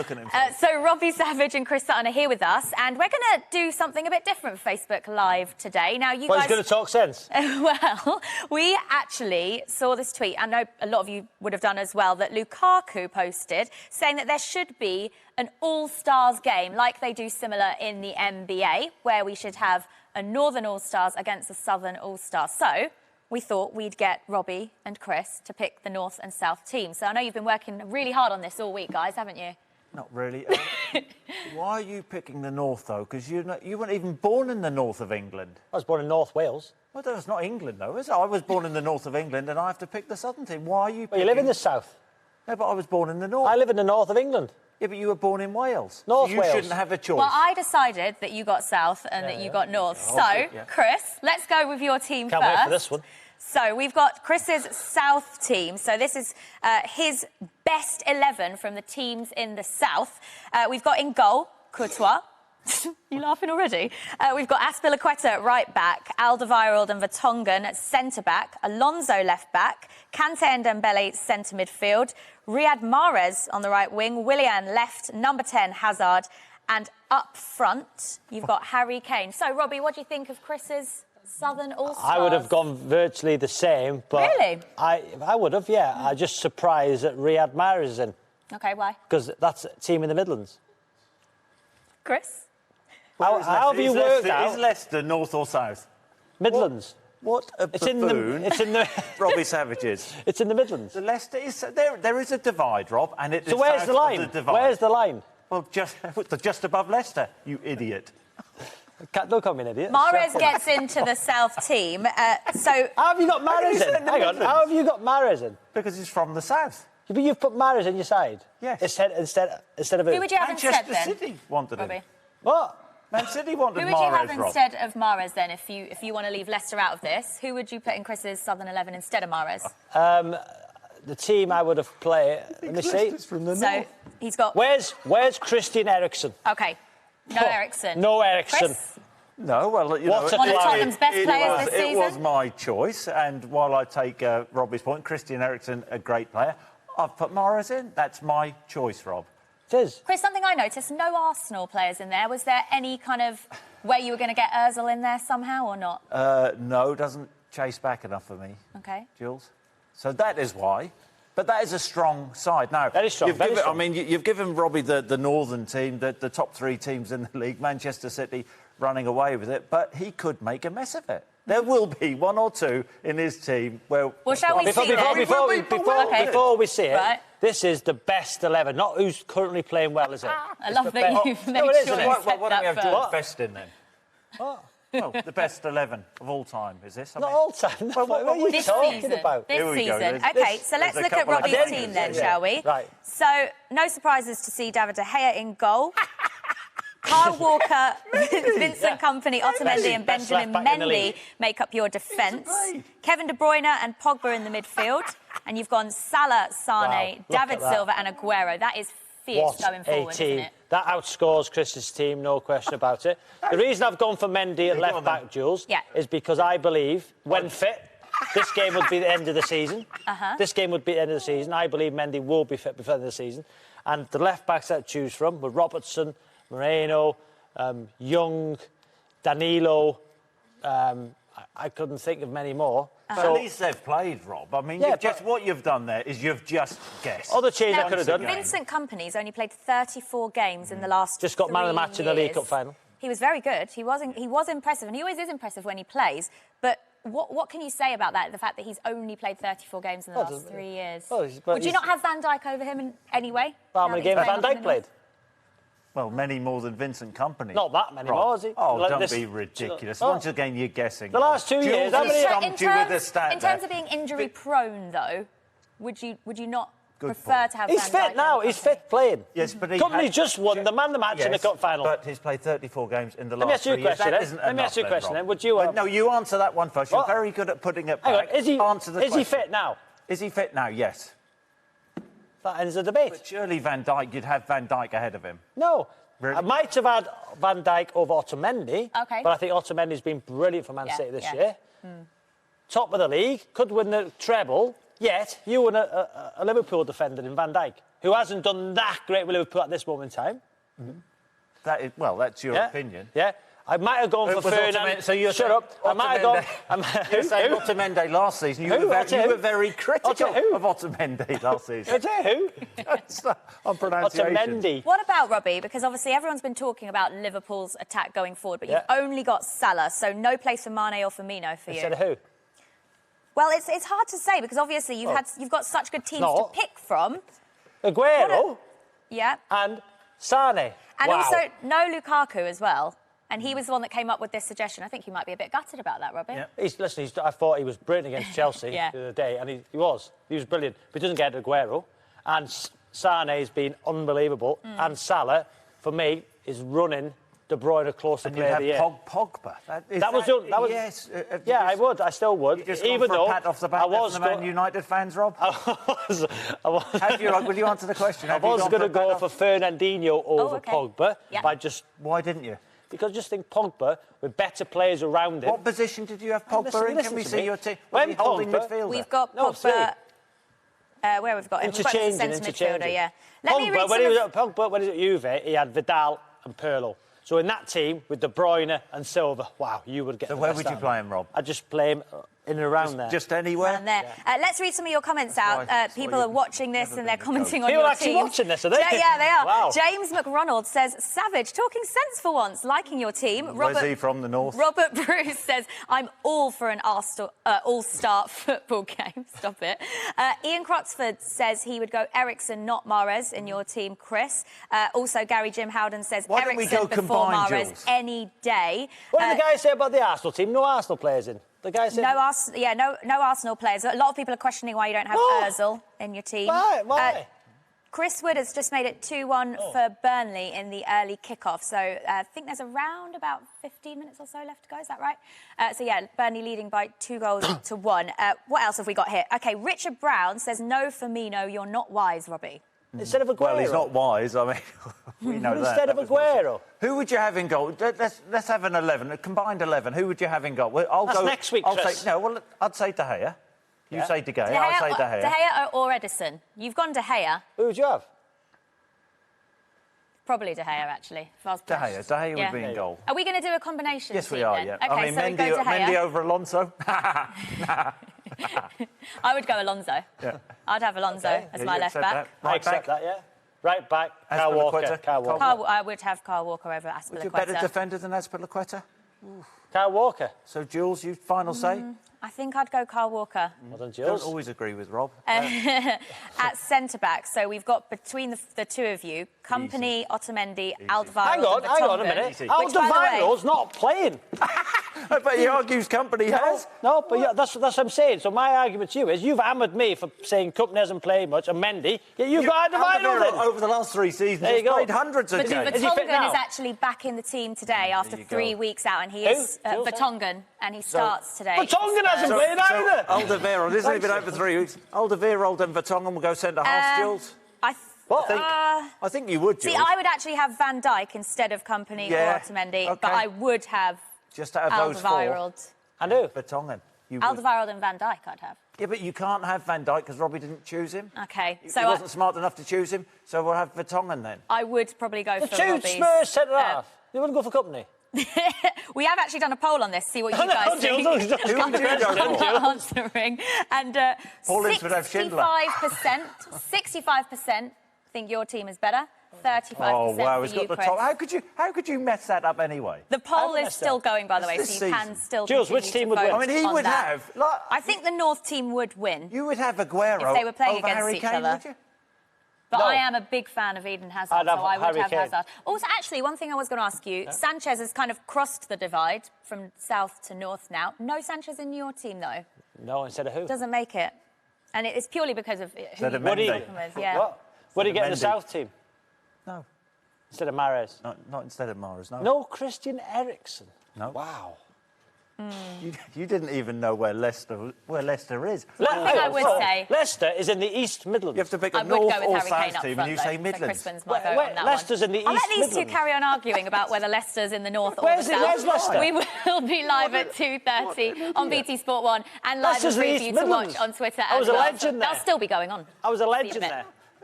looking at him. So Robbie Savage and Chris Sutton are here with us, and we're going to do something a bit different for Facebook Live today. Now, you Well, guys... he's going to talk sense. Well, we actually saw this tweet. I know a lot of you would have done as well, that Lukaku posted, saying that there should be an all-stars game, like they do similar in the NBA, where we should have a Northern All-Stars against a Southern All-Stars. So we thought we'd get Robbie and Chris to pick the North and South team. So I know you've been working really hard on this all week, guys, haven't you? Not really. Why are you picking the North, though? Because you weren't even born in the north of England. I was born in North Wales. Well, that's not England, though, is it? I was born in the north of England, and I have to pick the Southern team. Why are you picking... Well, you live in the South. No, but I was born in the north. I live in the north of England. Yeah, but you were born in Wales. North so you Wales. shouldn't have a choice. Well, I decided that you got South and that you got North. So, Chris, let's go with your team Can't first. wait for this one. So we've got Chris's South team. So this is his best 11 from the teams in the South. We've got in goal, Courtois. You laughing already? We've got Azpilicueta at right back, Alderweireld and Vertonghen at centre back, Alonso left back, Kante and Dembele centre midfield, Riyad Mahrez on the right wing, Willian left, number 10 Hazard, and up front you've got Harry Kane. So Robbie, what do you think of Chris's Southern All-Stars? I would have gone virtually the same, but... Really? I would have, yeah. I'm just surprised that Riyad Mahrez is in. OK, why? Because that's a team in the Midlands. Chris? How have you worked out... Is Leicester north or south? Midlands. What a buffoon It's in the... Robbie Savage is. It's in the Midlands. The Leicester is... There is a divide, Rob, and it is So where's south the of line? the divide. Where's the line? Well, just above Leicester, you idiot. Don't call me an idiot. Mahrez gets into the South team. So How have you got Mahrez said in? in the Hang on. Midlands. How have you got Mahrez in? Because he's from the south. But you've put Mahrez in your side. Yes. Instead of who would you have instead Manchester then? City wanted him. Robbie? What? Man City wanted Who would you have Mahrez, Rob. instead of Mahrez then, if you want to leave Leicester out of this? Who would you put in Chris's Southern 11 instead of Mahrez? The team I would have played... Let me see. Leicester's from the So north. he's got... Where's Christian Eriksen? OK, no Eriksen. No Eriksen. Chris? No, well, you know... What's a One of club? Tottenham's best players this It was season. my choice, and while I take Robbie's point, Christian Eriksen, a great player, I've put Mahrez in. That's my choice, Rob. It is. Chris, something I noticed, no Arsenal players in there. Was there any kind of way you were going to get Ozil in there somehow or not? No, doesn't chase back enough for me, OK. Jules. So that is why. But that is a strong side. Now, Very strong, you've very given, strong. I mean, you've given Robbie the northern team, the top three teams in the league, Manchester City running away with it, but he could make a mess of it. There will be one or two in his team where... Well, shall we see then? Before we see it, Right. this is the best 11, not who's currently playing well, is it? I love that you've made No, it is, sure isn't you it? said Why don't we that have George first. Best in then? Well, the best 11 of all time, is this? I Not mean- all time. Well, what are you This talking season. about? This Here we go. season. There's- OK, so let's there's a look at couple of Robbie's changes, team then, yeah. shall we? Right. So, no surprises to see David De Gea in goal. Kyle Walker, Vincent Kompany, Otamendi and Best Benjamin left back in the Mendy league. make up your defence. great. Kevin De Bruyne and Pogba in the midfield. And you've gone Salah, Sane, Wow, look David at that. Silva and Aguero. That is fierce going forward, isn't it? That outscores Chris's team, no question about it. The reason I've gone for Mendy at go left on back, then. Jules, Yeah. is because I believe, when fit, this game would be the end of the season. This game would be the end of the season. I believe Mendy will be fit before the end of the season. And the left backs that I choose from were Robertson, Moreno, Young, Danilo. I couldn't think of many more. But at least they've played, Rob. I mean, Yeah, what you've done there is you've just guessed. Other change I Now, could have done. Vincent Kompany's only played 34 games in the last Just got man of the 3 match in the League years. Cup final. He was very good. He was impressive, and he always is impressive when he plays. But what can you say about that? The fact that he's only played 34 games in the last 3 years. Well, Would you not have Van Dijk over him in any way? How now many that he's games playing Van up in Dijk the played? Well, many more than Vincent Kompany. Not that many Rob. more, is he? Oh, Like don't this- be ridiculous. Oh. Once again, you're guessing. The last 2 years, Jules how has many- stumped you with a stat in terms there. of being injury prone, though, would you not Good prefer point. to have He's Van Dijk fit now. over He's Kompany? fit playing. Yes, but he Company had- just won the man of the match in the Yes, cup final. But he's played 34 games in the Let me last ask you a 3 years. question, That then. isn't Let me enough ask you a then, question, Rob. then. Would you, No, you answer that one first. You're What? very good at putting it Hang back. on, is he question. fit now? Is he fit now? Yes. That ends the debate. But surely Van Dijk, you'd have Van Dijk ahead of him. No. Really? I might have had Van Dijk over Otamendi, OK. but I think Otamendi's been brilliant for Man Yeah, City this yeah. year. Top of the league, could win the treble, yet you and a Liverpool defender in Van Dijk. who hasn't done that great with Liverpool at this moment in time. That's your Yeah. opinion. Yeah. I might have gone for Was Fernand. so you're Shut saying up. I might have gone. You're saying Who? Otamendi last season. You Who? were I'll tell you you who. were very critical I'll tell you who. of Otamendi last season. I tell you who? On pronunciation. Otamendi. What about Robbie? Because obviously everyone's been talking about Liverpool's attack going forward, but Yeah. you've only got Salah, so no place for Mane or Firmino for you. Instead of who? Well, it's hard to say because obviously you've got such good teams to not. pick from. Aguero Yeah. and Sane. And Wow. also no Lukaku as well. And he was the one that came up with this suggestion. I think he might be a bit gutted about that, Robbie. Yeah. I thought he was brilliant against Chelsea Yeah. the other day, and he was. He was brilliant. But he doesn't get Aguero. And Sane's been unbelievable. And Salah, for me, is running De Bruyne close to And you'd player of the year. have Pogba. That was yes. Yeah, I would. I still would. You just Even gone for though a pat off the back I was from the Man United fans, Rob. I was. Will you answer the question? I was going to go for Fernandinho over okay. Pogba, Yeah. but Why didn't you? because I just think Pogba with better players around him. What position did you have Pogba in? Can we to see me. your team? When Was he holding Pogba- midfielder? We've got No, Pogba. Where we've got him? We've got him as a centre Interchanging. midfielder, yeah. Let me read Pogba, when he was at Juve, he had Vidal and Pirlo. So in that team, with De Bruyne and Silva, wow, you would get So the where best would you out of play him. him, Rob? I'd just play him in and around there. Just anywhere? And there. Let's read some of your comments out. Right. People Well, are watching this never and they're been a coach. commenting on People your are actually team. watching this, are they? Yeah, they are. Wow. James McRonald says, Savage, talking sense for once, liking your team. Where's he from, the north? Robert Bruce says, I'm all for an all-star football game. Stop it. Ian Croxford says he would go Ericsson, not Mahrez, in your team, Chris. Also, Gary Jim Howden says Why don't we Ericsson go before combined, Mahrez Jules? any day. What did the guy say about the Arsenal team? No Arsenal players in. The guy said... No Arsenal players. A lot of people are questioning why you don't have No. Ozil in your team. Why? Chris Wood has just made it 2-1 for Burnley in the early kickoff. So I think there's around about 15 minutes or so left to go. Is that right? Burnley leading by 2 goals to 1. What else have we got here? OK, Richard Brown says, no, Firmino, you're not wise, Robbie. Instead of Aguero. Well, he's not wise. I mean, we know that. Instead of That was Aguero. Who would you have in goal? Let's have an 11, a combined 11. Who would you have in goal? Well, That's next week, Chris. I'd say De Gea. You Yeah. say De Gea. I'll say De Gea. De Gea or Edison? You've gone De Gea. Who would you have? Probably De Gea, actually. If I was De pushed. Gea. De Gea Yeah. would be in goal. Are we going to do a combination? Yes, we team are, then? yeah. OK, I mean, so we go De Gea. Mendy over Alonso. I would go Alonso. Yeah. I'd have Alonso as Yeah, my you left accept back. that? I accept that, yeah. Right back, Kyle Azpilicueta. Walker. Kyle Walker. I would have Kyle Walker over Would you Azpilicueta. better defender than Azpilicueta? Kyle Walker. So, Jules, you final say? I think I'd go Kyle Walker Well done, Don't Jules. always agree with Rob. at centre-back. So we've got, between the two of you, Company, Otamendi, Alderweireld Hang on and a minute. Easy. Which, by the way- Alderweireld's not playing. But he argues company has. No, but yeah, that's what I'm saying. So my argument to you is you've hammered me for saying Company hasn't played much and Mendy, yet you've got Alderweireld in. Over the last 3 seasons, There you he's go. played hundreds of But games. Is he fit Vertonghen now? is actually back in the team today after you go. 3 weeks out, and he Who? is Jules, Vertonghen, and he starts today. Vertonghen hasn't played either. Alderweireld, isn't he been out for 3 weeks? Alderweireld and Vertonghen will go centre half, Jules. What? I think you would, Jules. See, I would actually have Van Dijk instead of Company Yeah, or Otamendi, okay. but I would have Just out of those 4, Alderweireld. And who? Vertonghen. You would. Alderweireld and Van Dijk I'd have. Yeah, but you can't have Van Dijk because Robbie didn't choose him. OK, He so wasn't smart enough to choose him, so we'll have Vertonghen then. I would probably go The for two Robbie's. Spurs centre half. You wouldn't go for Company? We have actually done a poll on this, see what you No, guys think. Jules, Jules, Who would you go for? Answering. And Paul Ince would have Schindler. 65% think your team is better. 35% Oh wow, for he's you, got the Chris. top. How could you mess that up anyway? The poll haven't is still messed up. going, by the way, This so you can season. still Jules, which continue team to would win? vote I mean, he on would that. have. Like, I think the North team would win, you would have Aguero If they were playing over against Harry each Kane, other. would you? but No. I am a big fan of Eden Hazard, I'd have so I would Harry have Kane. Hazard. Also, actually, one thing I was going to ask you, Sanchez has kind of crossed the divide from south to north now. No Sanchez in your team, though. No, instead of who? Doesn't make it. And it's purely because of who Instead you of Would he? Mendy. with, yeah. What? Would he get in the Mendy. South team No, instead of Mahrez? not instead of Mahrez. No. No Christian Eriksen. No. Wow. You didn't even know where Leicester is. One thing I would say- Leicester is in the East Midlands. You have to pick I a would North go with or Harry Kane South up team, front, and you though, say so Midlands. Crispin's my vote on that Leicester's one. in the I'll East let these two Midlands. carry on arguing about whether Leicester's in the north or Where's the it? south. Where's Leicester? We will be live at 2:30 on BT Sport 1 and live Leicester's and the free East for you to watch Midlands. on Twitter. I was as a well. legend They'll there. still be going on. I was a See you in legend a bit. there.